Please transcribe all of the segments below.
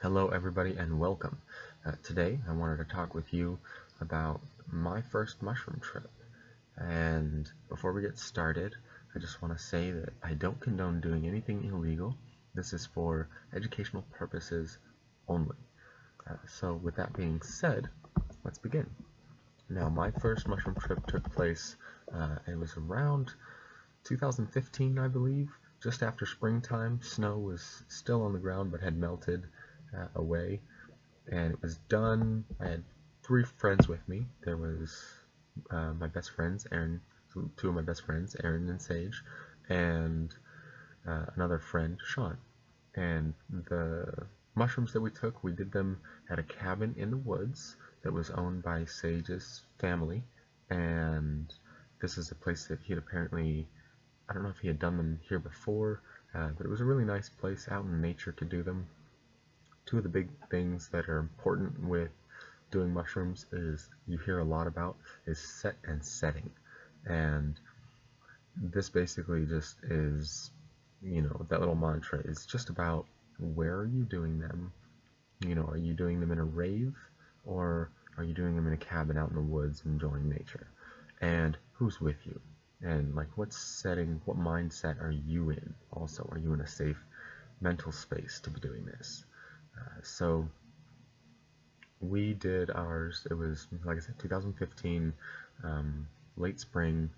Hello everybody and welcome. Today I wanted to talk with you about my first mushroom trip. And before we get started, I just want to say that I don't condone doing anything illegal. This is for educational purposes only. So with that being said, let's begin. Now my first mushroom trip took place, it was around 2015 I believe, just after springtime. Snow was still on the ground but had melted away, and it was done. I had three friends with me. There was my best friends, Aaron, two of my best friends, Aaron and Sage, and another friend, Sean. And the mushrooms that we took, we did them at a cabin in the woods that was owned by Sage's family. And this is a place that he had apparently, I don't know if he had done them here before, but it was a really nice place out in nature to do them. Two of the big things that are important with doing mushrooms is you hear a lot about is set and setting. And this basically just is, that little mantra is just about where are you doing them? Are you doing them in a rave, or are you doing them in a cabin out in the woods enjoying nature? And who's with you? And like what setting, what mindset are you in? Also, are you in a safe mental space to be doing this? So we did ours. It was, like I said, 2015, late spring,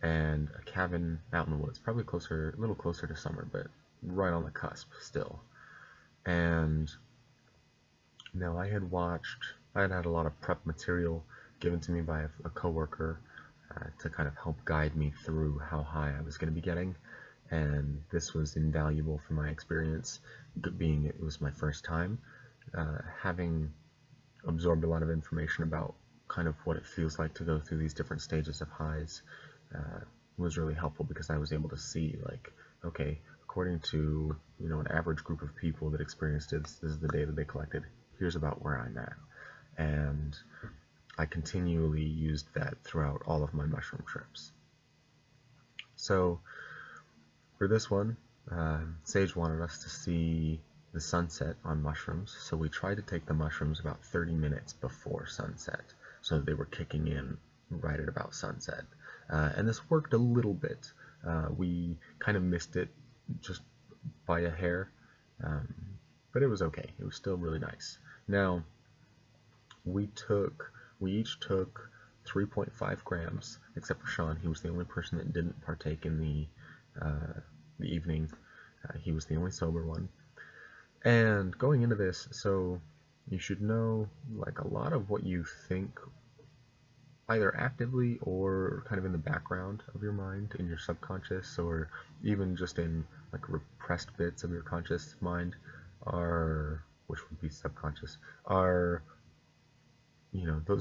and a cabin out in the woods, probably a little closer to summer, but right on the cusp still. And now I had had a lot of prep material given to me by a coworker to kind of help guide me through how high I was going to be getting. And this was invaluable for my experience, being it was my first time. Having absorbed a lot of information about kind of what it feels like to go through these different stages of highs was really helpful, because I was able to see, like, okay, according to an average group of people that experienced it, this is the data they collected, here's about where I'm at. And I continually used that throughout all of my mushroom trips. So for this one, Sage wanted us to see the sunset on mushrooms, so we tried to take the mushrooms about 30 minutes before sunset, so that they were kicking in right at about sunset. And this worked a little bit. We kind of missed it just by a hair, but it was okay. It was still really nice. Now, we each took 3.5 grams, except for Sean. He was the only person that didn't partake in the evening. He was the only sober one. And going into this, so you should know, like, a lot of what you think, either actively or kind of in the background of your mind, in your subconscious, or even just in like repressed bits of your conscious mind, which would be subconscious, those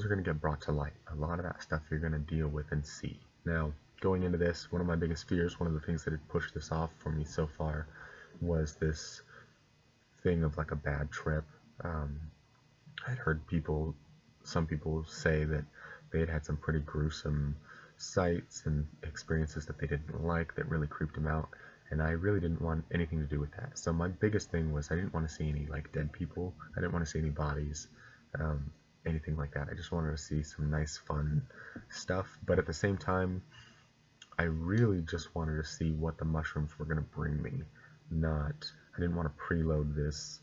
are going to get brought to light. A lot of that stuff you're going to deal with and see. Now, going into this, one of my biggest fears, one of the things that had pushed this off for me so far, was this thing of like a bad trip. I'd heard some people say that they had had some pretty gruesome sights and experiences that they didn't like, that really creeped them out, and I really didn't want anything to do with that. So my biggest thing was I didn't want to see any like dead people. I didn't want to see any bodies, anything like that. I just wanted to see some nice, fun stuff. But at the same time, I really just wanted to see what the mushrooms were going to bring me. I didn't want to preload this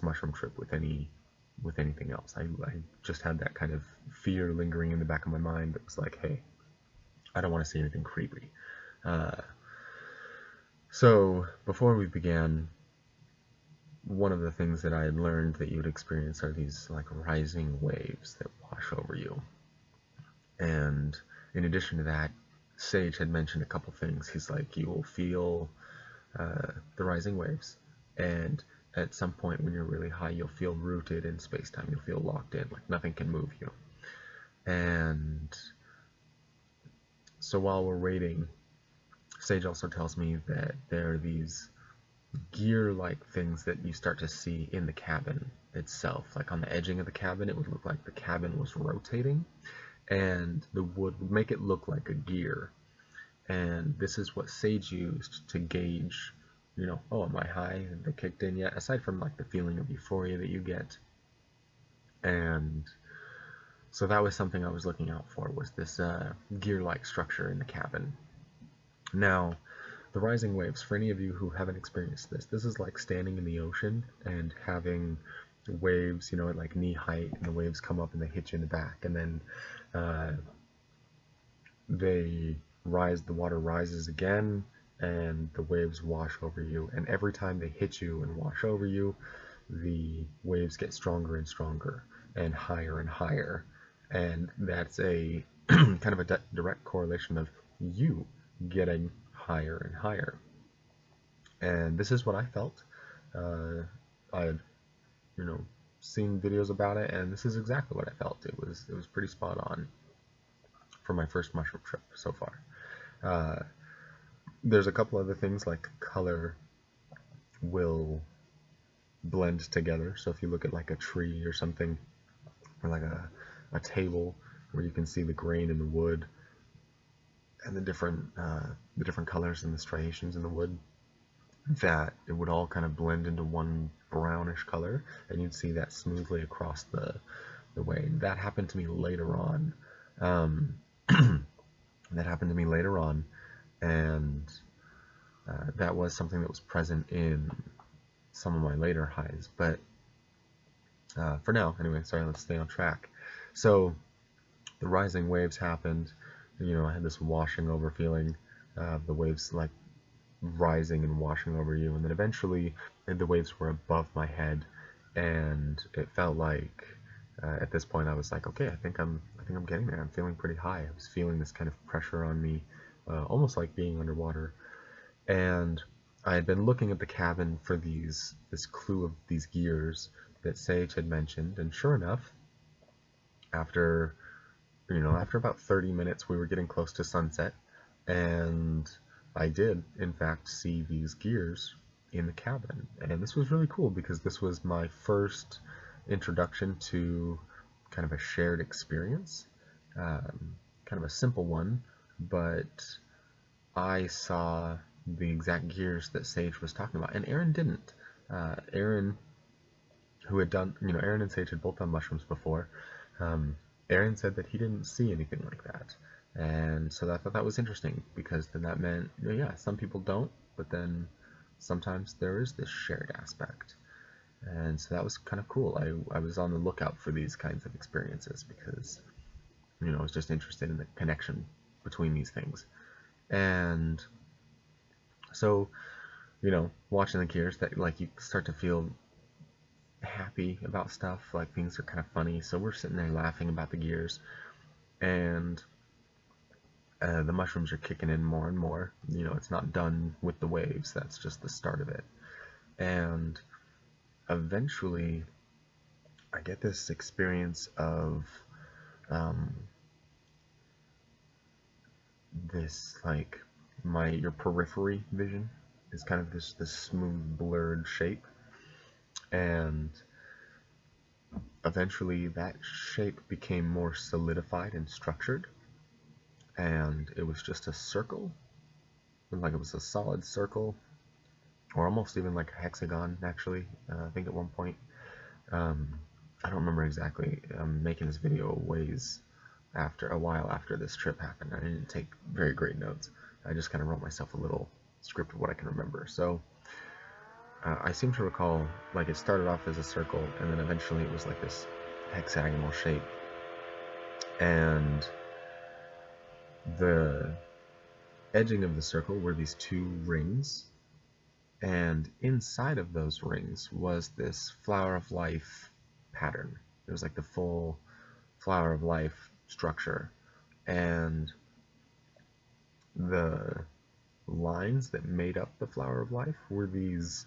mushroom trip with anything else. I just had that kind of fear lingering in the back of my mind that was like, hey, I don't want to see anything creepy. So before we began, one of the things that I had learned that you would experience are these like rising waves that wash over you. And in addition to that, Sage had mentioned a couple things. He's like, you will feel the rising waves, and at some point when you're really high, you'll feel rooted in space-time. You'll feel locked in, like nothing can move you. And so while we're waiting, Sage also tells me that there are these gear-like things that you start to see in the cabin itself. Like on the edging of the cabin, it would look like the cabin was rotating, and the wood would make it look like a gear. And this is what Sage used to gauge oh, am I high? Have they kicked in yet? Aside from like the feeling of euphoria that you get. And so that was something I was looking out for, was this gear-like structure in the cabin. Now, the rising waves, for any of you who haven't experienced this is like standing in the ocean and having waves, at like knee height, and the waves come up and they hit you in the back, and then uh, they rise, the water rises again, and the waves wash over you. And every time they hit you and wash over you, the waves get stronger and stronger and higher. And that's a kind of a direct correlation of you getting higher and higher. And this is what I felt. I had, seen videos about it, and this is exactly what I felt. It was pretty spot on for my first mushroom trip so far. There's a couple other things, like color will blend together. So if you look at like a tree or something, or like a table where you can see the grain in the wood and the different colors and the striations in the wood, that it would all kind of blend into one brownish color, and you'd see that smoothly across the way. That happened to me later on. That happened to me later on, and that was something that was present in some of my later highs. But for now, anyway, sorry, let's stay on track. So the rising waves happened. I had this washing over feeling, the waves like rising and washing over you, and then eventually the waves were above my head, and it felt like at this point I was like, okay, I think I'm getting there. I'm feeling pretty high. I was feeling this kind of pressure on me, almost like being underwater. And I had been looking at the cabin for this clue of these gears that Sage had mentioned, and sure enough, after about 30 minutes, we were getting close to sunset, and I did, in fact, see these gears in the cabin. And this was really cool because this was my first introduction to kind of a shared experience, kind of a simple one, but I saw the exact gears that Sage was talking about, and Aaron didn't. Aaron, who had done, Aaron and Sage had both done mushrooms before. Aaron said that he didn't see anything like that. And so I thought that was interesting, because then that meant, yeah, some people don't, but then sometimes there is this shared aspect. And so that was kind of cool. I was on the lookout for these kinds of experiences because, I was just interested in the connection between these things. And so, watching the gears, that like you start to feel happy about stuff, like things are kind of funny. So we're sitting there laughing about the gears, and the mushrooms are kicking in more and more. It's not done with the waves. That's just the start of it. And eventually, I get this experience of this, like, your periphery vision is kind of this smooth, blurred shape. And eventually that shape became more solidified and structured, and it was just a circle, like it was a solid circle, or almost even like a hexagon, actually. I think at one point, I don't remember exactly. I'm making this video a while after this trip happened. I didn't take very great notes. I just kind of wrote myself a little script of what I can remember. So I seem to recall, like, it started off as a circle, and then eventually it was like this hexagonal shape, and the edging of the circle were these two rings, and inside of those rings was this flower of life pattern. It was like the full flower of life structure, and the lines that made up the flower of life were these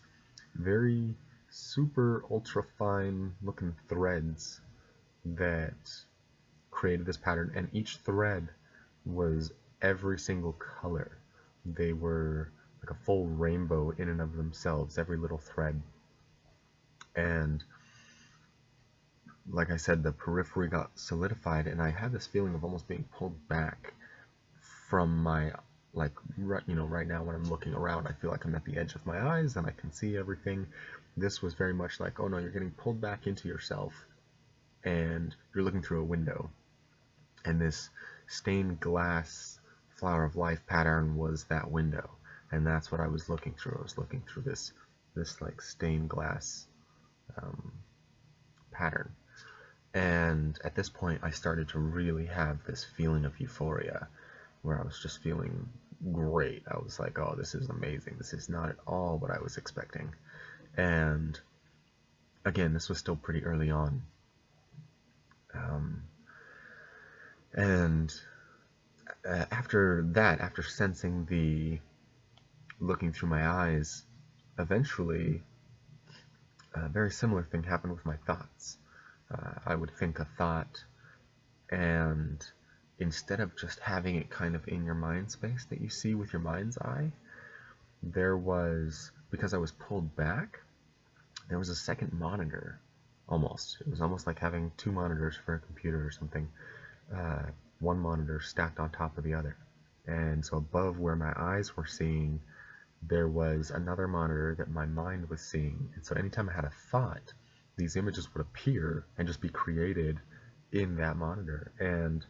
very super ultra fine looking threads that created this pattern, and each thread was every single color. They were like a full rainbow in and of themselves, every little thread. And like I said, the periphery got solidified, and I had this feeling of almost being pulled back from my like right now when I'm looking around, I feel like I'm at the edge of my eyes and I can see everything. This was very much like, oh no, you're getting pulled back into yourself and you're looking through a window. And this stained glass flower of life pattern was that window. And that's what I was looking through. I was looking through this like stained glass um, pattern. And at this point, I started to really have this feeling of euphoria where I was just feeling great. I was like, oh, this is amazing. This is not at all what I was expecting. And again, this was still pretty early on. Um, and after that, after sensing the looking through my eyes, eventually a very similar thing happened with my thoughts. I would think a thought, and instead of just having it kind of in your mind space that you see with your mind's eye, there was, because I was pulled back, there was a second monitor, almost. It was almost like having two monitors for a computer or something. One monitor stacked on top of the other. And so above where my eyes were seeing, there was another monitor that my mind was seeing. And so anytime I had a thought, these images would appear and just be created in that monitor. And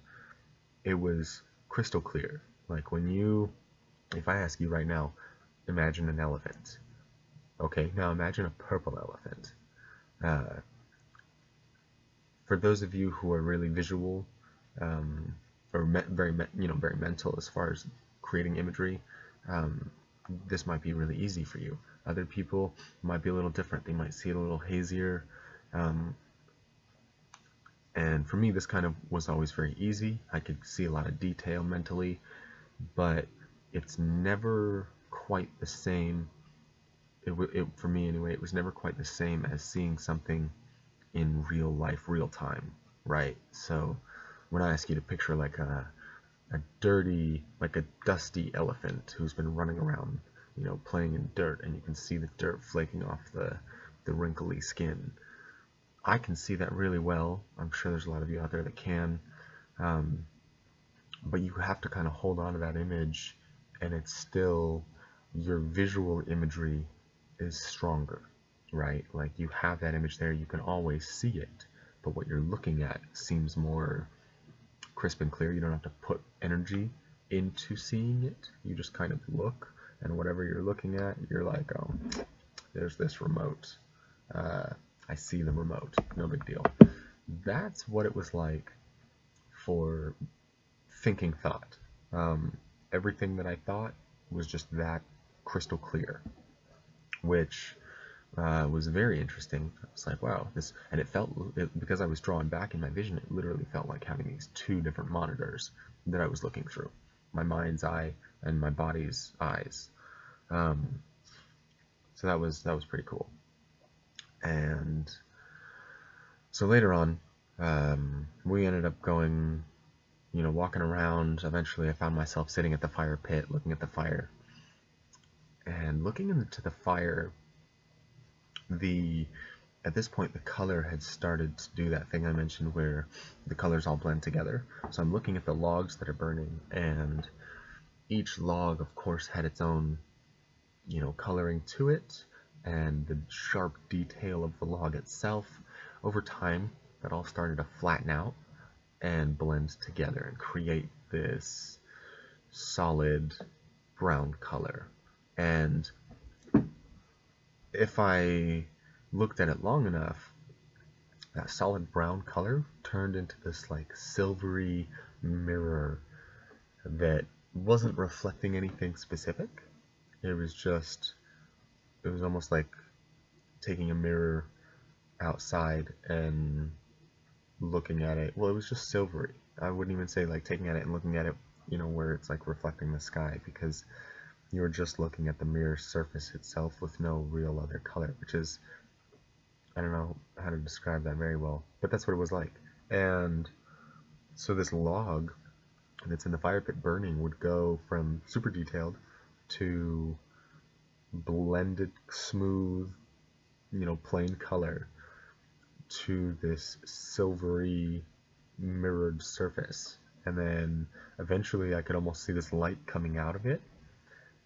it was crystal clear. Like if I ask you right now, imagine an elephant. Okay, now imagine a purple elephant. Uh, for those of you who are really visual, or very mental as far as creating imagery, this might be really easy for you. Other people might be a little different. They might see it a little hazier. And for me, this kind of was always very easy. I could see a lot of detail mentally, but it's never quite the same. For me anyway, it was never quite the same as seeing something in real life, real time, right? So when I ask you to picture like a dirty, like a dusty elephant who's been running around, playing in dirt, and you can see the dirt flaking off the wrinkly skin. I can see that really well. I'm sure there's a lot of you out there that can. But you have to kind of hold on to that image, and it's still, your visual imagery is stronger, right? Like you have that image there, you can always see it, but what you're looking at seems more crisp and clear. You don't have to put energy into seeing it. You just kind of look, and whatever you're looking at, you're like, oh, there's this remote. I see the remote. No big deal. That's what it was like for thinking thought. Everything that I thought was just that crystal clear, which was very interesting. I was like, wow, this, and because I was drawn back in my vision, it literally felt like having these two different monitors that I was looking through, my mind's eye and my body's eyes. So that was pretty cool. And so later on, we ended up going, walking around. Eventually I found myself sitting at the fire pit, looking at the fire. And looking into the fire, at this point the color had started to do that thing I mentioned where the colors all blend together. So I'm looking at the logs that are burning, and each log of course had its own, coloring to it, and the sharp detail of the log itself. Over time, that all started to flatten out and blend together and create this solid brown color. And if I looked at it long enough, that solid brown color turned into this like silvery mirror that wasn't reflecting anything specific. It was almost like taking a mirror outside and looking at it. Well, it was just silvery. I wouldn't even say like taking at it and looking at it, where it's like reflecting the sky, because you were just looking at the mirror surface itself with no real other color, which is, I don't know how to describe that very well, but that's what it was like. And so this log that's in the fire pit burning would go from super detailed to blended, smooth, plain color to this silvery mirrored surface. and then eventually I could almost see this light coming out of it,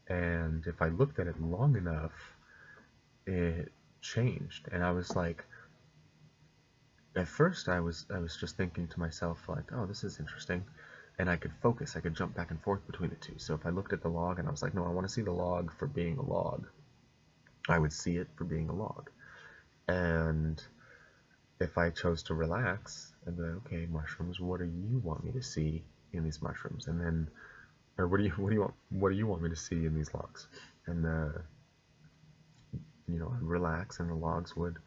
and if I looked at it long enough, it changed. And I was like, at first I was just thinking to myself like, oh, this is interesting, and I could focus, I could jump back and forth between the two. So if I looked at the log and I was like, no, I want to see the log for being a log, I would see it for being a log. And if I chose to relax, I'd be like, okay, mushrooms, what do you want me to see in these mushrooms? And then, or what do you want me to see in these logs? And I'd relax, and the logs would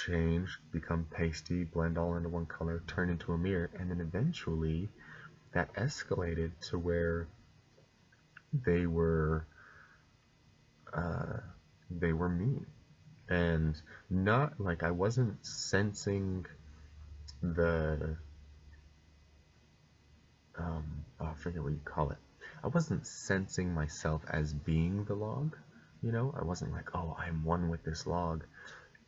change, become pasty, blend all into one color, turn into a mirror, and then eventually that escalated to where they were me. And not like I wasn't sensing the I forget what you call it. I wasn't sensing myself as being the log, I wasn't like, oh, I'm one with this log.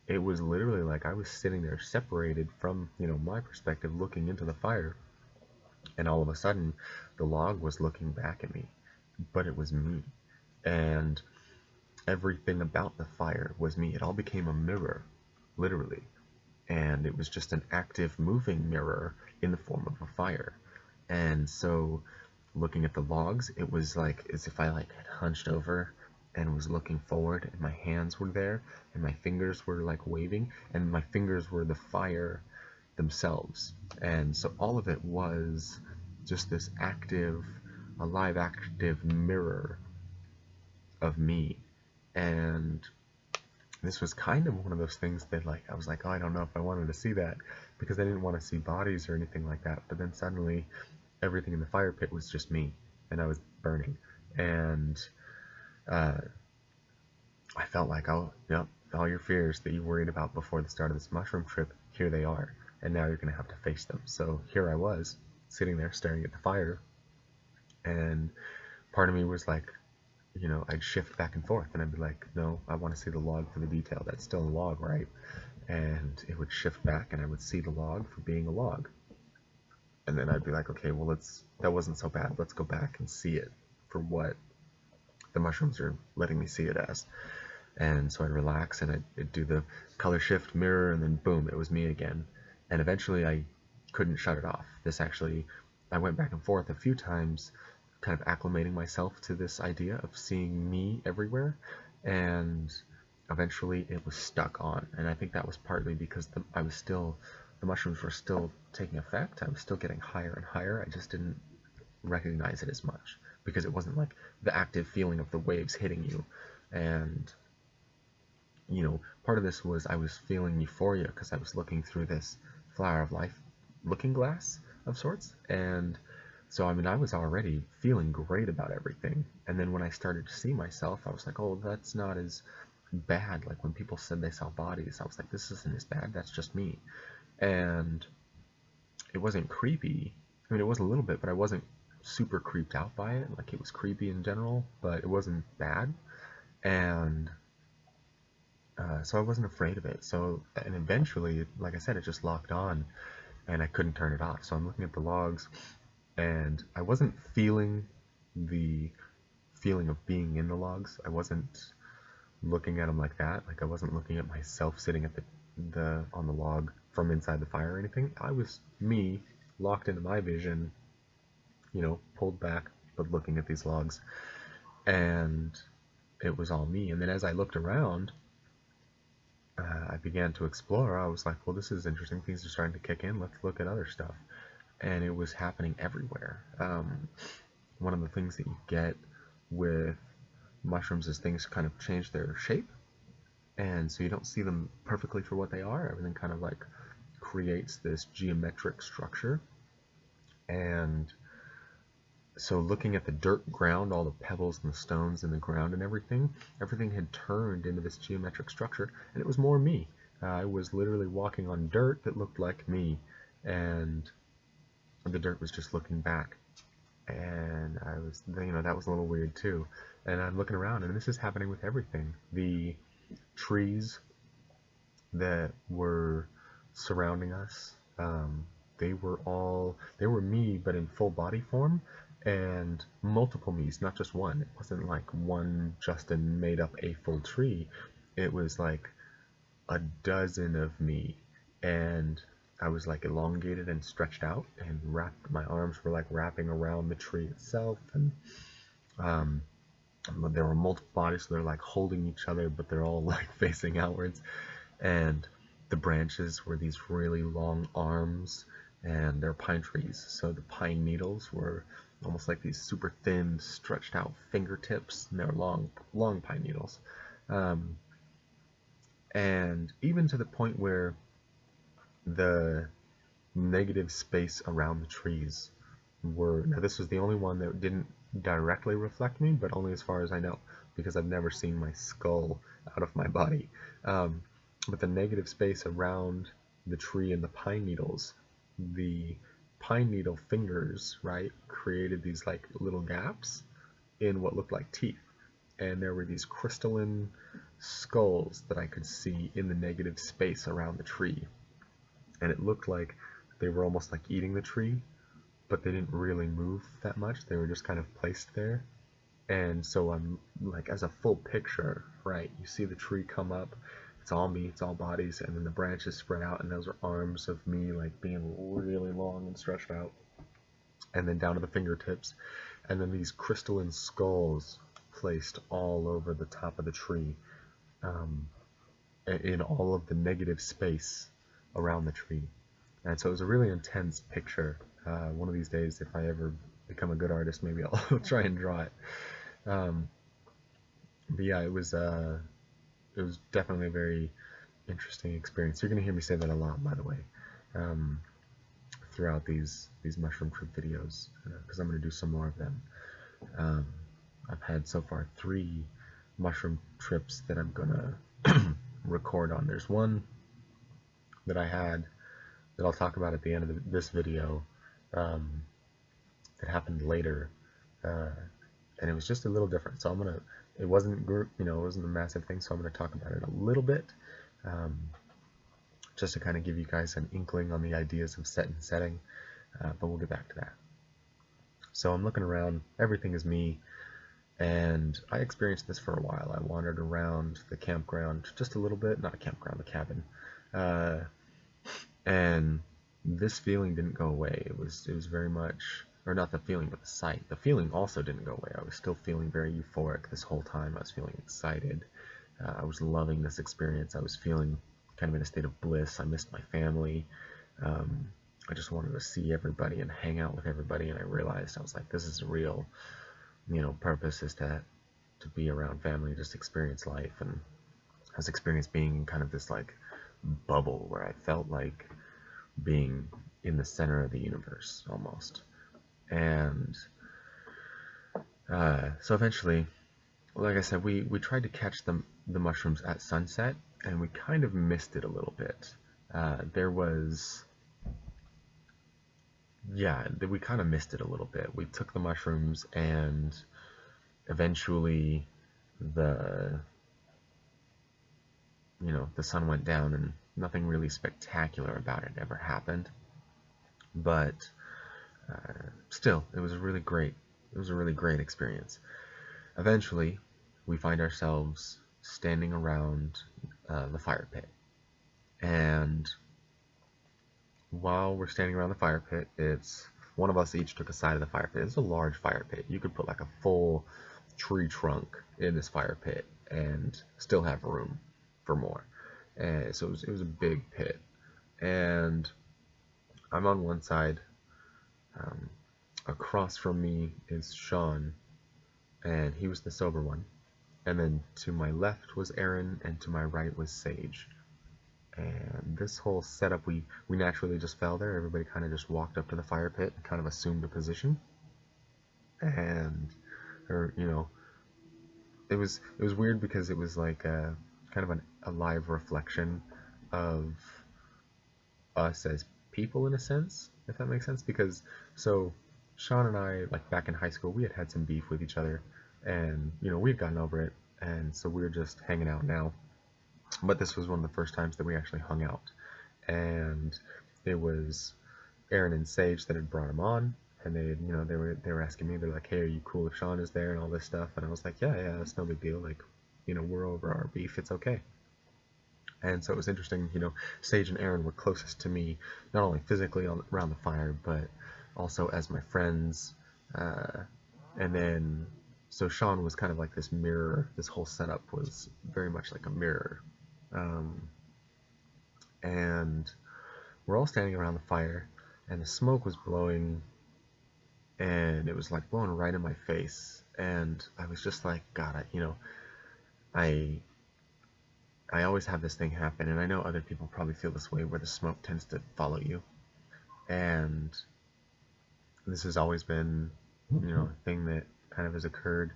It was literally like I was sitting there separated from, my perspective, looking into the fire, and all of a sudden the log was looking back at me, but it was me. And everything about the fire was me. It all became a mirror, literally. And it was just an active, moving mirror in the form of a fire. And so, looking at the logs, it was like as if I had hunched over and was looking forward, and my hands were there, and my fingers were like waving, and my fingers were the fire themselves. And so all of it was just this alive, active mirror of me. And this was kind of one of those things that I was like, oh, I don't know if I wanted to see that, because I didn't want to see bodies or anything like that. But then suddenly everything in the fire pit was just me, and I was burning. And I felt like, oh, yep, all your fears that you worried about before the start of this mushroom trip, here they are, and now you're going to have to face them. So here I was, sitting there staring at the fire, and part of me was like, I'd shift back and forth, and I'd be like, no, I want to see the log for the detail. That's still a log, right? And it would shift back, and I would see the log for being a log. And then I'd be like, okay, well, that wasn't so bad. Let's go back and see it for what the mushrooms are letting me see it as. And so I'd relax, and I'd do the color shift mirror, and then boom, it was me again. And eventually I couldn't shut it off. I went back and forth a few times, kind of acclimating myself to this idea of seeing me everywhere, and eventually it was stuck on. And I think that was partly because the mushrooms were still taking effect. I was still getting higher and higher. I just didn't recognize it as much, because it wasn't like the active feeling of the waves hitting you. And part of this was I was feeling euphoria because I was looking through this flower of life looking glass of sorts. And so, I was already feeling great about everything. And then when I started to see myself, I was like, oh, that's not as bad. Like when people said they saw bodies, I was like, this isn't as bad. That's just me. And it wasn't creepy. It was a little bit, but I wasn't super creeped out by it. Like, it was creepy in general, but it wasn't bad. And so I wasn't afraid of it. And eventually, like I said, it just locked on, and I couldn't turn it off. So I'm looking at the logs, and I wasn't feeling the feeling of being in the logs. I wasn't looking at them like that. Like, I wasn't looking at myself sitting at on the log from inside the fire or anything. I was me, locked into my vision, pulled back, but looking at these logs. And it was all me. And then as I looked around, I began to explore. I was like, well, this is interesting. Things are starting to kick in. Let's look at other stuff. And it was happening everywhere. One of the things that you get with mushrooms is things kind of change their shape. And so you don't see them perfectly for what they are. Everything kind of like creates this geometric structure. And so looking at the dirt ground, all the pebbles and the stones in the ground and everything had turned into this geometric structure, and it was more me. I was literally walking on dirt that looked like me, and the dirt was just looking back. And I was, that was a little weird too. And I'm looking around, and this is happening with everything. The trees that were surrounding us, they were me, but in full body form, and multiple me's, not just one. It wasn't like one Justin made up a full tree. It was like a dozen of me, and I was like elongated and stretched out, and wrapped. My arms were like wrapping around the tree itself, and um, there were multiple bodies, so they're like holding each other, but they're all like facing outwards, and the branches were these really long arms, and they're pine trees, so the pine needles were almost like these super thin, stretched out fingertips, and they're long pine needles. Um, and even to the point where the negative space around the trees now this was the only one that didn't directly reflect me, but only as far as I know, because I've never seen my skull out of my body. Um, but the negative space around the tree and the pine needles, the pine needle fingers, right, created these like little gaps in what looked like teeth. And there were these crystalline skulls that I could see in the negative space around the tree. And it looked like they were almost like eating the tree, but they didn't really move that much. They were just kind of placed there. And so I'm like, as a full picture, right, you see the tree come up, it's all me, it's all bodies, and then the branches spread out, and those are arms of me like being really long and stretched out, and then down to the fingertips, and then these crystalline skulls placed all over the top of the tree, um, in all of the negative space around the tree. And so it was a really intense picture. One of these days, if I ever become a good artist, maybe I'll try and draw it. Um, but yeah, it was definitely a very interesting experience. You're gonna hear me say that a lot, by the way, um, throughout these mushroom trip videos, because I'm gonna do some more of them. Um, I've had so far 3 mushroom trips that I'm gonna record on. There's one that I had that I'll talk about at the end of this video. That happened later, and it was just a little different. So it wasn't it wasn't a massive thing. So I'm gonna talk about it a little bit, um, just to kind of give you guys an inkling on the ideas of set and setting. But we'll get back to that. So I'm looking around. Everything is me. And I experienced this for a while. I wandered around the campground just a little bit, not a campground, the cabin, and this feeling didn't go away. It was very much, or not the feeling, but the sight. The feeling also didn't go away. I was still feeling very euphoric this whole time. I was feeling excited. I was loving this experience. I was feeling kind of in a state of bliss. I missed my family. I just wanted to see everybody and hang out with everybody, and I realized, I was like, this is a real, purpose, is to be around family, just experience life. And I was experienced being in kind of this like bubble where I felt like being in the center of the universe almost. And so eventually, like I said, we tried to catch the mushrooms at sunset, and we kind of missed it a little bit. We kind of missed it a little bit. We took the mushrooms, and eventually the sun went down, and nothing really spectacular about it ever happened. But still, it was a really great experience. Eventually, we find ourselves standing around the fire pit, and while we're standing around the fire pit, it's one of us each took a side of the fire pit. It's a large fire pit. You could put like a full tree trunk in this fire pit and still have room for more. And so it was a big pit, and I'm on one side. Across from me is Sean, and he was the sober one. And then to my left was Aaron, and to my right was Sage. And this whole setup, we naturally just fell there. Everybody kind of just walked up to the fire pit and kind of assumed a position. And, it was weird because it was like kind of a live reflection of us as people, in a sense, if that makes sense. Because so Sean and I, like back in high school, we had some beef with each other, and we'd gotten over it, and so we were just hanging out now. But this was one of the first times that we actually hung out, and it was Aaron and Sage that had brought him on, and they were asking me, they're like, hey, are you cool if Sean is there and all this stuff, and I was like, yeah, that's no big deal, like, we're over our beef, it's okay. And so it was interesting, Sage and Aaron were closest to me, not only physically around the fire, but also as my friends. And then, so Sean was kind of like this mirror. This whole setup was very much like a mirror. And we're all standing around the fire, and the smoke was blowing, and it was like blowing right in my face. And I was just like, God, I always have this thing happen, and I know other people probably feel this way, where the smoke tends to follow you. And this has always been, a thing that kind of has occurred.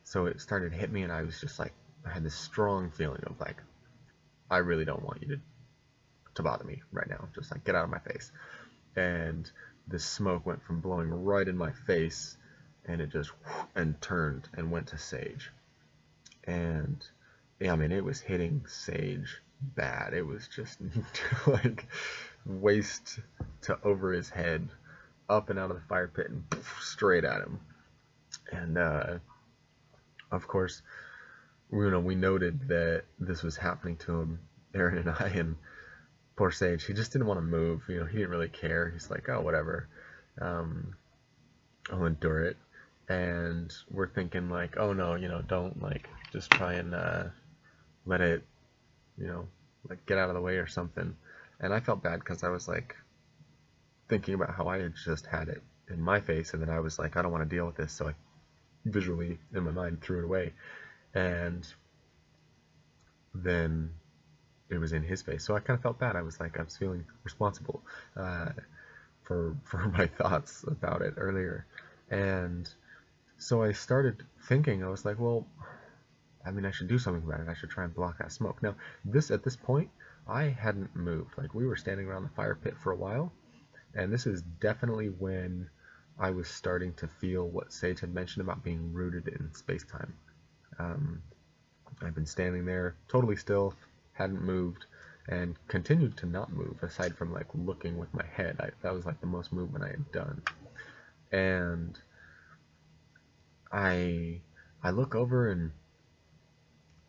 So it started to hit me, and I was just like, I had this strong feeling of like, I really don't want you to bother me right now. Just like, get out of my face. And the smoke went from blowing right in my face, and it just and turned and went to Sage. And yeah, I mean, it was hitting Sage bad. It was just like waist to over his head, up and out of the fire pit, and straight at him. And of course, we noted that this was happening to him, Aaron and I, and poor Sage, he just didn't want to move. He didn't really care. He's like, oh, whatever, I'll endure it. And we're thinking like, oh no, don't like just try and let it, like get out of the way or something. And I felt bad because I was like thinking about how I had just had it in my face, and then I was like, I don't want to deal with this, so I visually in my mind threw it away. And then it was in his face, so I kind of felt bad. I was feeling responsible for my thoughts about it earlier. And so I started thinking, I was like, well, I mean, I should do something about it. I should try and block that smoke. Now, at this point, I hadn't moved. Like, we were standing around the fire pit for a while, and this is definitely when I was starting to feel what Sage had mentioned about being rooted in space-time. I've been standing there totally still, hadn't moved, and continued to not move, aside from like looking with my head. That was like the most movement I had done. And I look over, and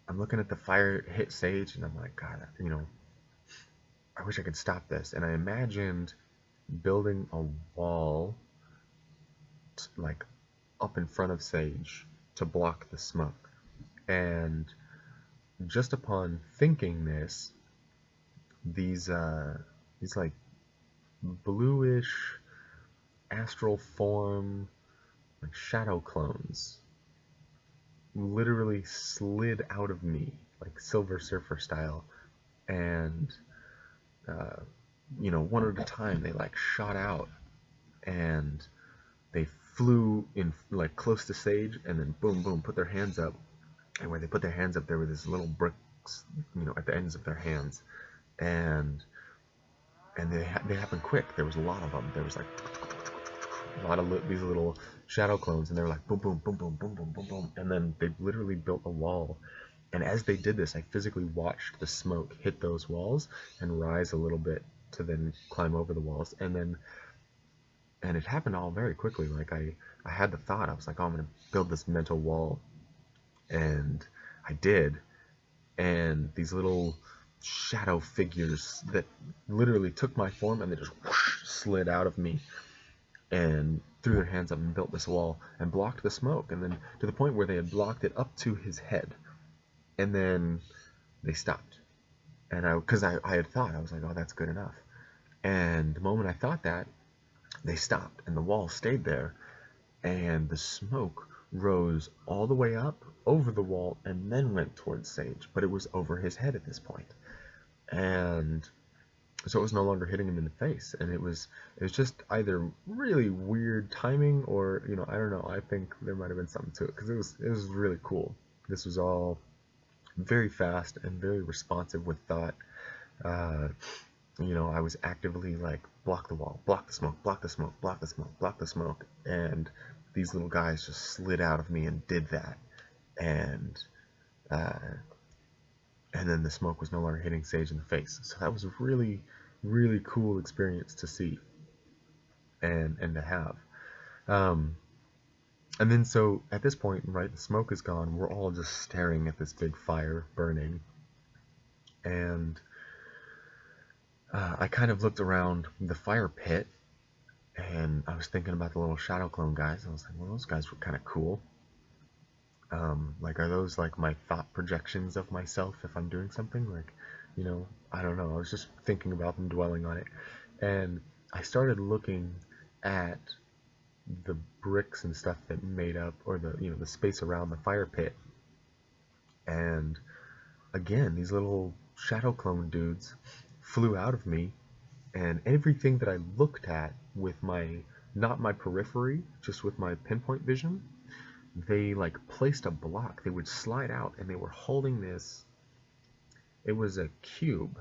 I'm looking at the fire hit Sage, and I'm like, God, I wish I could stop this. And I imagined building a wall like up in front of Sage to block the smoke. And just upon thinking this, these like bluish astral form, like shadow clones, literally slid out of me, like Silver Surfer style, and one at a time they like shot out, and they flew in like close to Sage, and then boom, boom, put their hands up, and where they put their hands up, there were these little bricks, at the ends of their hands, and they happened quick. There was a lot of them. There was like a lot of these little shadow clones, and they were like boom, boom, boom, boom, boom, boom, boom, boom, and then they literally built a wall. And as they did this, I physically watched the smoke hit those walls and rise a little bit to then climb over the walls, and it happened all very quickly. Like I had the thought, I was like, oh, I'm gonna build this mental wall, and I did. And these little shadow figures that literally took my form, and they just whoosh, slid out of me and threw their hands up and built this wall and blocked the smoke, and then to the point where they had blocked it up to his head, and then they stopped. And because I had thought, I was like, oh, that's good enough. And the moment I thought that, they stopped, and the wall stayed there, and the smoke rose all the way up over the wall and then went towards Sage, but it was over his head at this point. And so it was no longer hitting him in the face, and it was just either really weird timing, or I don't know. I think there might have been something to it, because it was really cool. This was all very fast and very responsive with thought. I was actively like, block the wall, block the smoke, block the smoke, block the smoke, block the smoke, and these little guys just slid out of me and did that, and then the smoke was no longer hitting Sage in the face. So that was really, really cool experience to see and to have. Um, and then so at this point, right, the smoke is gone. We're all just staring at this big fire burning, and I kind of looked around the fire pit, and I was thinking about the little shadow clone guys. I was like, well, those guys were kind of cool. Like, are those like my thought projections of myself if I'm doing something? Like, I don't know. I was just thinking about them, dwelling on it, and I started looking at the bricks and stuff that made up, or the space around the fire pit, and again, these little shadow clone dudes flew out of me, and everything that I looked at with not my periphery, just with my pinpoint vision, they like placed a block. They would slide out, and they were holding this. It was a cube,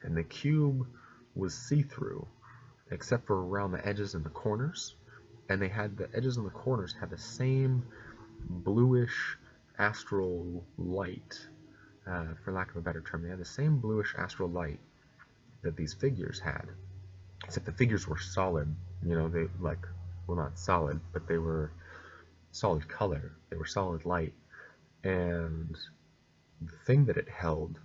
and the cube was see-through, except for around the edges and the corners. And the edges and the corners had the same bluish astral light, for lack of a better term. They had the same bluish astral light that these figures had, except the figures were solid. They well, not solid, but they were solid color. They were solid light, and the thing that it held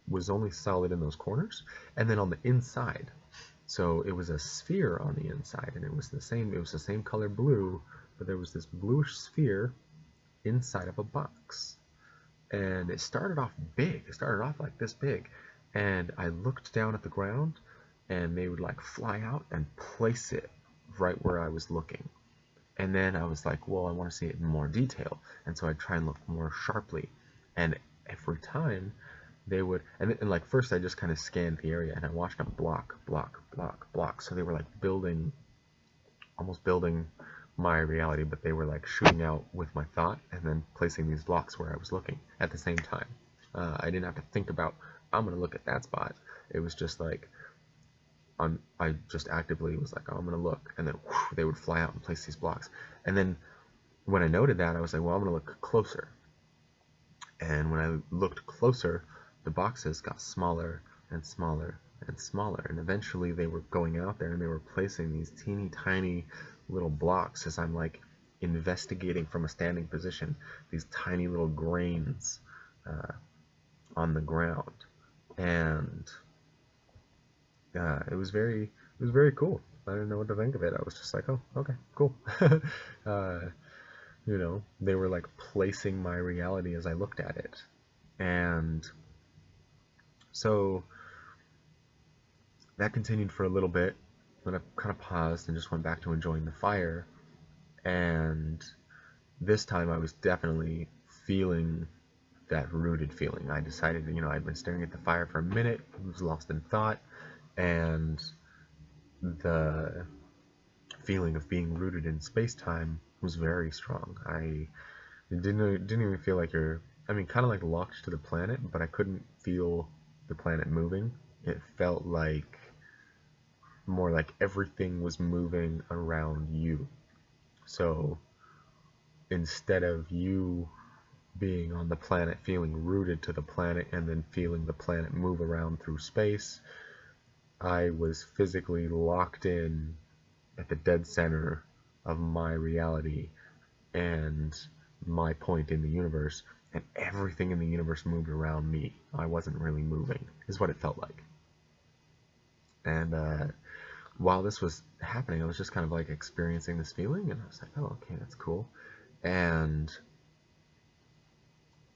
was only solid in those corners, and then on the inside. So it was a sphere on the inside, and it was the same color blue, but there was this bluish sphere inside of a box. And it started off big. It started off like this big. And I looked down at the ground, and they would like fly out and place it right where I was looking. And then I was like, well, I want to see it in more detail. And so I'd try and look more sharply. And every time they would, and like first I just kind of scanned the area, and I watched them block. So they were like almost building my reality, but they were like shooting out with my thought and then placing these blocks where I was looking at the same time. I didn't have to think about, I'm going to look at that spot. It was just like, I just actively was like, oh, I'm going to look, and then whoosh, they would fly out and place these blocks. And then when I noted that, I was like, well, I'm going to look closer. And when I looked closer, the boxes got smaller and smaller and smaller, and eventually they were going out there and they were placing these teeny tiny little blocks as I'm like investigating from a standing position, these tiny little grains on the ground. And it was very cool. I didn't know what to think of it. I was just like, oh, okay, cool. They were like placing my reality as I looked at it. And so that continued for a little bit. Then I kind of paused and just went back to enjoying the fire. And this time I was definitely feeling that rooted feeling. I decided, I'd been staring at the fire for a minute, was lost in thought, and the feeling of being rooted in space-time was very strong. I didn't even feel like kind of like locked to the planet, but I couldn't feel the planet moving. It felt like more like everything was moving around you. So instead of you being on the planet, feeling rooted to the planet, and then feeling the planet move around through space, I was physically locked in at the dead center of my reality and my point in the universe, and everything in the universe moved around me. I wasn't really moving, is what it felt like. And while this was happening, I was just kind of like experiencing this feeling, and I was like, oh, okay, that's cool. And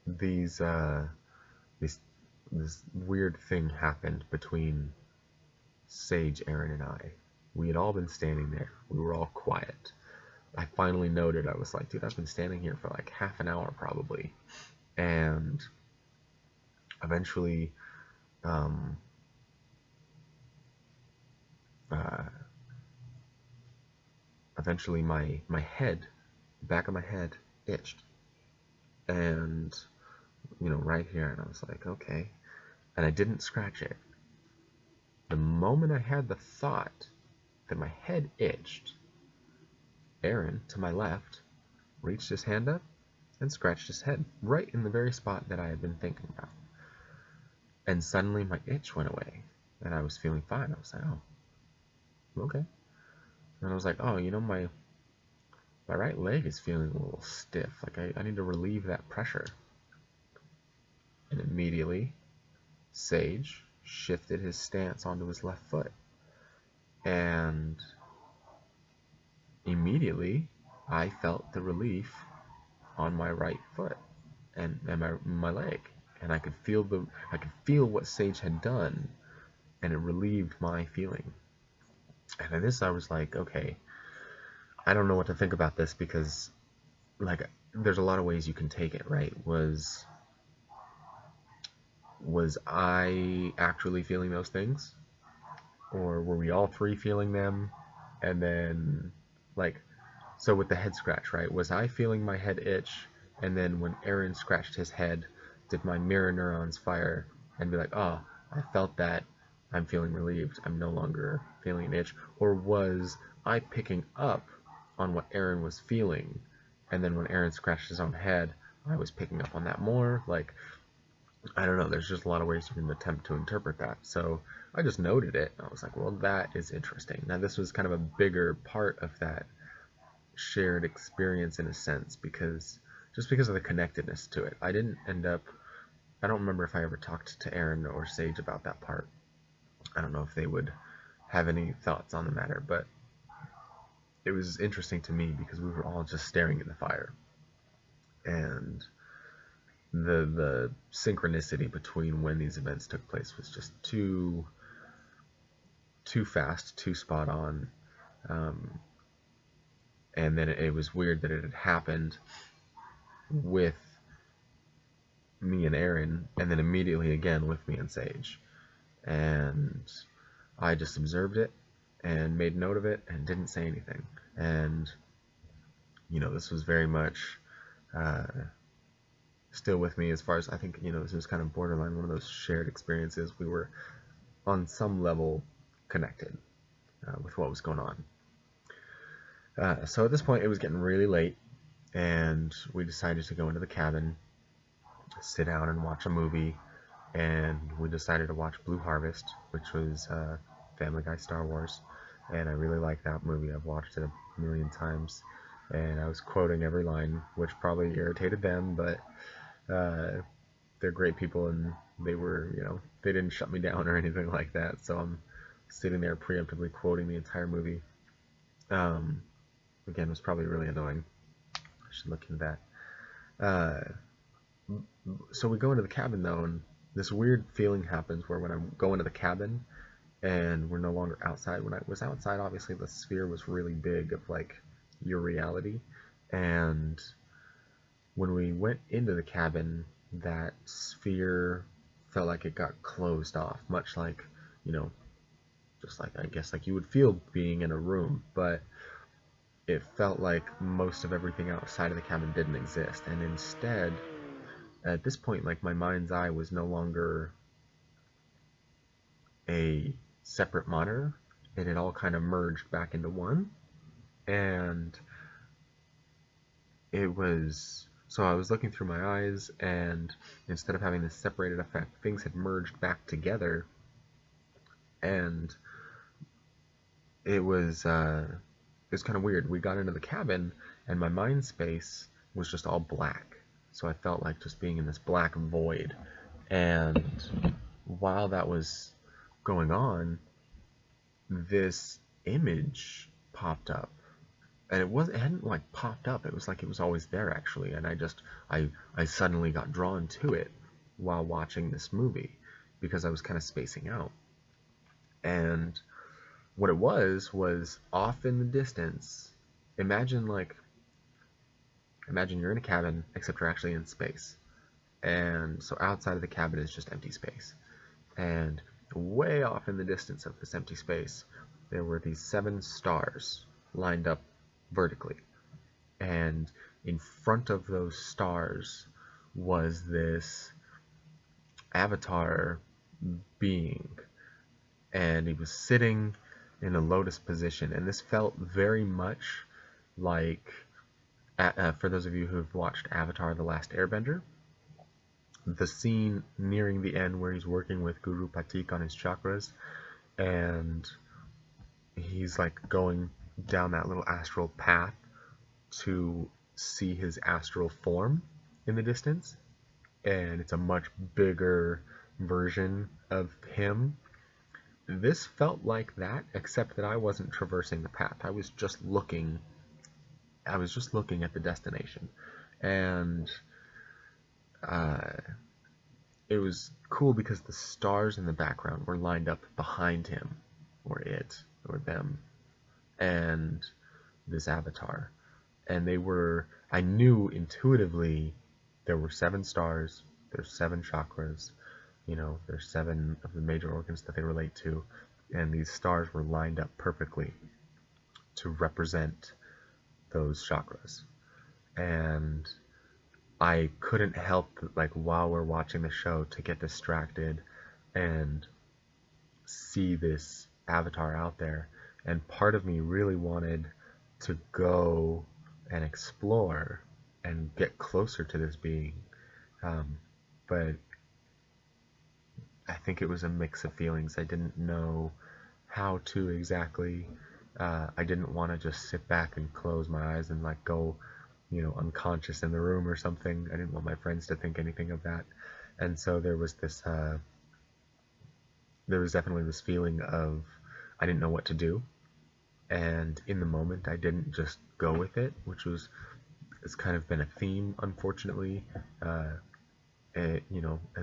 this weird thing happened between Sage, Aaron, and I. We had all been standing there. We were all quiet. I finally noted, I was like, dude, I've been standing here for like half an hour probably. And eventually, my head, back of my head, itched. And, right here, and I was like, okay. And I didn't scratch it. The moment I had the thought that my head itched, Aaron, to my left, reached his hand up and scratched his head, right in the very spot that I had been thinking about. And suddenly my itch went away, and I was feeling fine. I was like, oh, okay. And I was like, oh, my right leg is feeling a little stiff. Like I need to relieve that pressure. And immediately, Sage shifted his stance onto his left foot. And immediately, I felt the relief on my right foot and my leg. And I could feel what Sage had done, and it relieved my feeling. And in this, I was like, okay, I don't know what to think about this, because like there's a lot of ways you can take it, right? Was I actually feeling those things, or were we all three feeling them? And then, like, so with the head scratch, right? Was I feeling my head itch, and then when Aaron scratched his head, did my mirror neurons fire and be like, oh, I felt that, I'm feeling relieved, I'm no longer feeling an itch? Or was I picking up on what Aaron was feeling, and then when Aaron scratched his own head, I was picking up on that more? Like, I don't know, there's just a lot of ways you can attempt to interpret that. So I just noted it. I was like, well, that is interesting. Now, this was kind of a bigger part of that shared experience in a sense, because of the connectedness to it. I don't remember if I ever talked to Aaron or Sage about that part. I don't know if they would have any thoughts on the matter, but it was interesting to me because we were all just staring at the fire. And the synchronicity between when these events took place was just too fast, too spot on. And then it was weird that it had happened with me and Aaron, and then immediately again with me and Sage. And I just observed it and made note of it and didn't say anything. And this was very much still with me, as far as I think, this was kind of borderline one of those shared experiences. We were on some level connected with what was going on. So at this point, it was getting really late, and we decided to go into the cabin, sit down and watch a movie. And we decided to watch Blue Harvest, which was Family Guy Star Wars. And I really like that movie. I've watched it a million times, and I was quoting every line, which probably irritated them, but they're great people, and they were, they didn't shut me down or anything like that. So I'm sitting there preemptively quoting the entire movie. Again, it was probably really annoying. I should look into that. So we go into the cabin, though, and this weird feeling happens where when I go into the cabin and we're no longer outside. When I was outside, obviously the sphere was really big of like your reality. And when we went into the cabin, that sphere felt like it got closed off, much like, just like, I guess, like you would feel being in a room, but it felt like most of everything outside of the cabin didn't exist. And instead, at this point, like, my mind's eye was no longer a separate monitor. It had all kind of merged back into one. And it was, so I was looking through my eyes, and instead of having this separated effect, things had merged back together. And it was kind of weird. We got into the cabin, and my mind space was just all black. So I felt like just being in this black void. And while that was going on, this image popped up. And it hadn't like popped up. It was like it was always there, actually. And I suddenly got drawn to it while watching this movie, because I was kind of spacing out. And what it was off in the distance. Imagine you're in a cabin, except you're actually in space. And so outside of the cabin is just empty space. And way off in the distance of this empty space, there were these 7 stars lined up vertically. And in front of those stars was this avatar being. And he was sitting in a lotus position. And this felt very much like, for those of you who've watched Avatar: The Last Airbender, the scene nearing the end where he's working with Guru Patik on his chakras, and he's like going down that little astral path to see his astral form in the distance, and it's a much bigger version of him. This felt like that, except that I wasn't traversing the path. I was just looking at the destination, and it was cool because the stars in the background were lined up behind him, or it, or them, and this avatar. And I knew intuitively there were 7 stars, there's 7 chakras, there's 7 of the major organs that they relate to, and these stars were lined up perfectly to represent those chakras. And I couldn't help, like, while we're watching the show, to get distracted and see this avatar out there. And part of me really wanted to go and explore and get closer to this being. But I think it was a mix of feelings. I didn't know how to exactly. I didn't want to just sit back and close my eyes and like go, unconscious in the room or something. I didn't want my friends to think anything of that. And so there was definitely this feeling of I didn't know what to do. And in the moment, I didn't just go with it, which it's kind of been a theme, unfortunately. As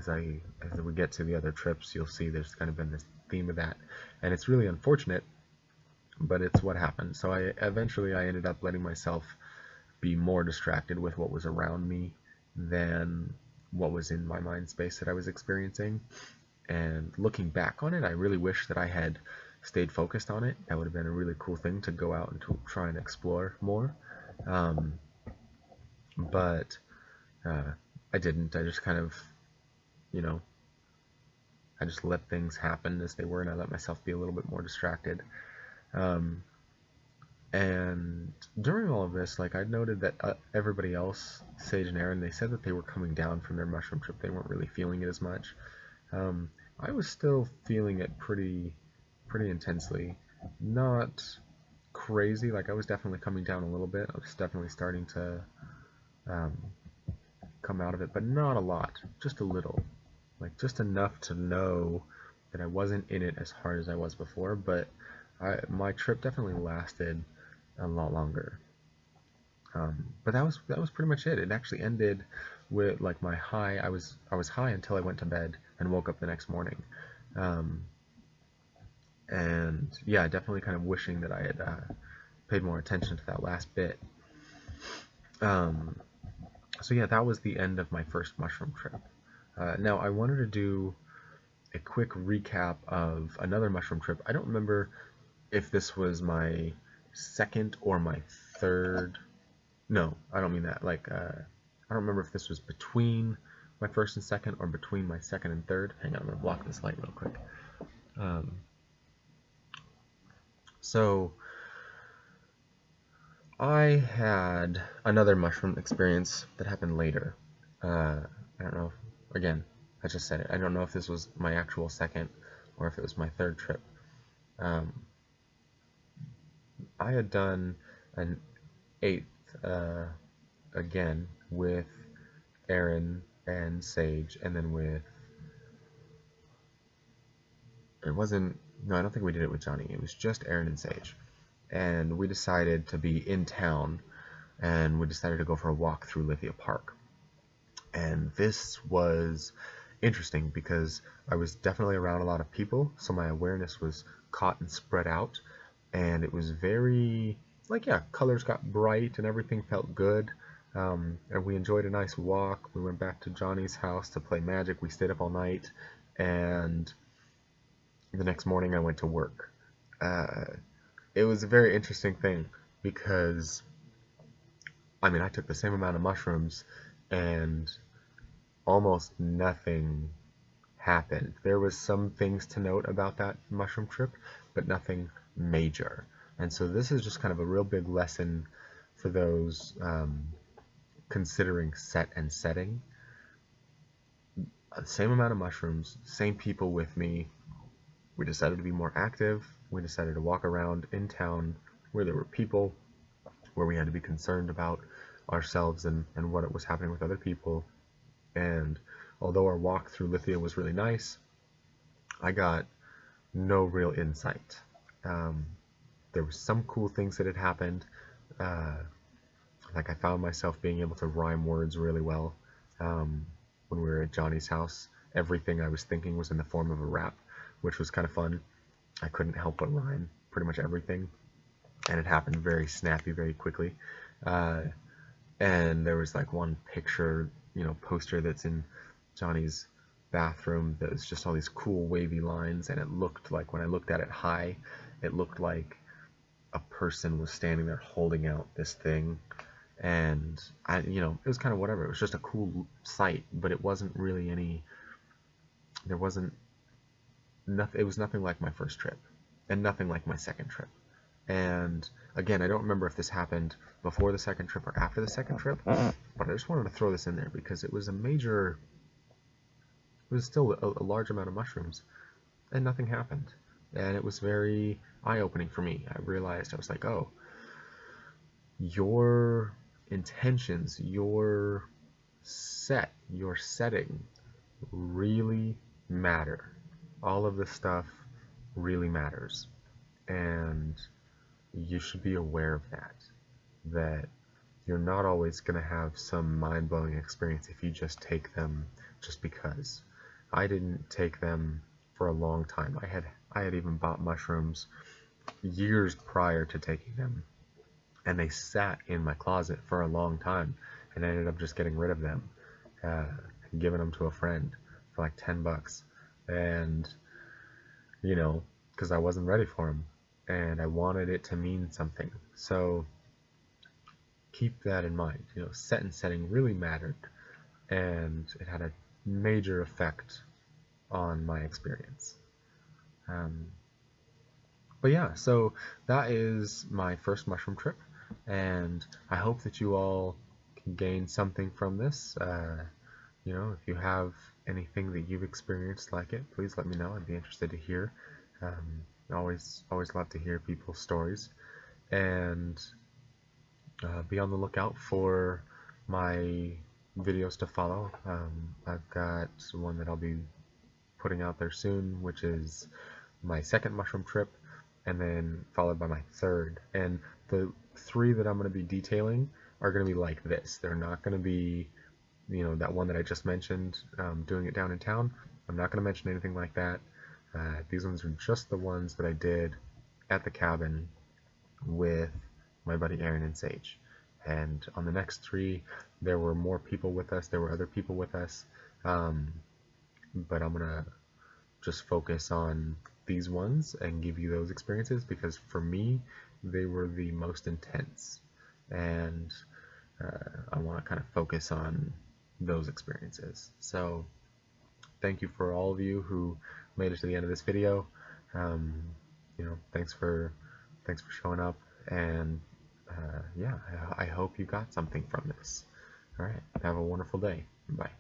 we get to the other trips, you'll see there's kind of been this theme of that, and it's really unfortunate, but it's what happened. So I ended up letting myself be more distracted with what was around me than what was in my mind space that I was experiencing. And looking back on it, I really wish that I had stayed focused on it. That would have been a really cool thing to go out and to try and explore more. But I didn't. I just kind of, I just let things happen as they were, and I let myself be a little bit more distracted. And during all of this, like, I noted that everybody else, Sage and Aaron, they said that they were coming down from their mushroom trip. They weren't really feeling it as much. I was still feeling it pretty intensely. Not crazy. Like, I was definitely coming down a little bit. I was definitely starting to come out of it, but not a lot. Just a little. Like, just enough to know that I wasn't in it as hard as I was before, but my trip definitely lasted a lot longer. But that was pretty much it. It actually ended with like my high. I was high until I went to bed and woke up the next morning. And yeah, definitely kind of wishing that I had paid more attention to that last bit. So yeah, that was the end of my first mushroom trip. Now I wanted to do a quick recap of another mushroom trip. I don't remember if this was my second or my third. No, I don't mean that. Like, I don't remember if this was between my first and second or between my second and third. Hang on, I'm going to block this light real quick. So, I had another mushroom experience that happened later. I don't know. Again, I just said it. I don't know if this was my actual second or if it was my third trip. I had done an 8th again with Aaron and Sage, and then no, I don't think we did it with Johnny. It was just Aaron and Sage. And we decided to be in town, and we decided to go for a walk through Lithia Park. And this was interesting because I was definitely around a lot of people, so my awareness was caught and spread out, and it was very, like, yeah, colors got bright and everything felt good. And we enjoyed a nice walk. We went back to Johnny's house to play Magic. We stayed up all night, and the next morning I went to work. It was a very interesting thing because, I mean, I took the same amount of mushrooms and almost nothing happened. There was some things to note about that mushroom trip, but nothing major. And so this is just kind of a real big lesson for those considering set and setting. the same amount of mushrooms, same people with me. We decided to be more active. We decided to walk around in town where there were people, where we had to be concerned about ourselves and what was happening with other people. And although our walk through Lithia was really nice, I got no real insight. Um, there were some cool things that had happened. Uh, like I found myself being able to rhyme words really well. When we were at Johnny's house, everything I was thinking was in the form of a rap, which was kind of fun. I couldn't help but rhyme pretty much everything, and it happened very snappy, very quickly. Uh, and there was like one picture, poster that's in Johnny's bathroom that was just all these cool wavy lines, and it looked like, when I looked at it high, it looked like a person was standing there holding out this thing. And it was kind of whatever. It was just a cool sight, but it wasn't really there wasn't nothing. It was nothing like my first trip, and nothing like my second trip. And again, I don't remember if this happened before the second trip or after the second trip, but I just wanted to throw this in there because it was it was still a large amount of mushrooms, and nothing happened. And it was very eye-opening for me. I realized, I was like, oh, your intentions, your setting really matter. All of this stuff really matters. And you should be aware of that you're not always going to have some mind-blowing experience if you just take them just because. I didn't take them for a long time. I had even bought mushrooms years prior to taking them, and they sat in my closet for a long time, and I ended up just getting rid of them, and giving them to a friend for like $10, and because I wasn't ready for them, and I wanted it to mean something. So keep that in mind. Set and setting really mattered, and it had a major effect on my experience. But yeah, so that is my first mushroom trip, and I hope that you all can gain something from this. If you have anything that you've experienced like it, please let me know. I'd be interested to hear. Always love to hear people's stories, and be on the lookout for my videos to follow. I've got one that I'll be putting out there soon, which is my second mushroom trip, and then followed by my third. And the three that I'm going to be detailing are going to be like this. They're not going to be, that one that I just mentioned, doing it down in town. I'm not going to mention anything like that. These ones are just the ones that I did at the cabin with my buddy Aaron and Sage. And on the next three, there were more people with us. There were other people with us. But I'm going to just focus on these ones and give you those experiences, because for me, they were the most intense. And I want to kind of focus on those experiences. So thank you for all of you who made it to the end of this video. Thanks for showing up, and yeah, I hope you got something from this. All right, have a wonderful day. Bye.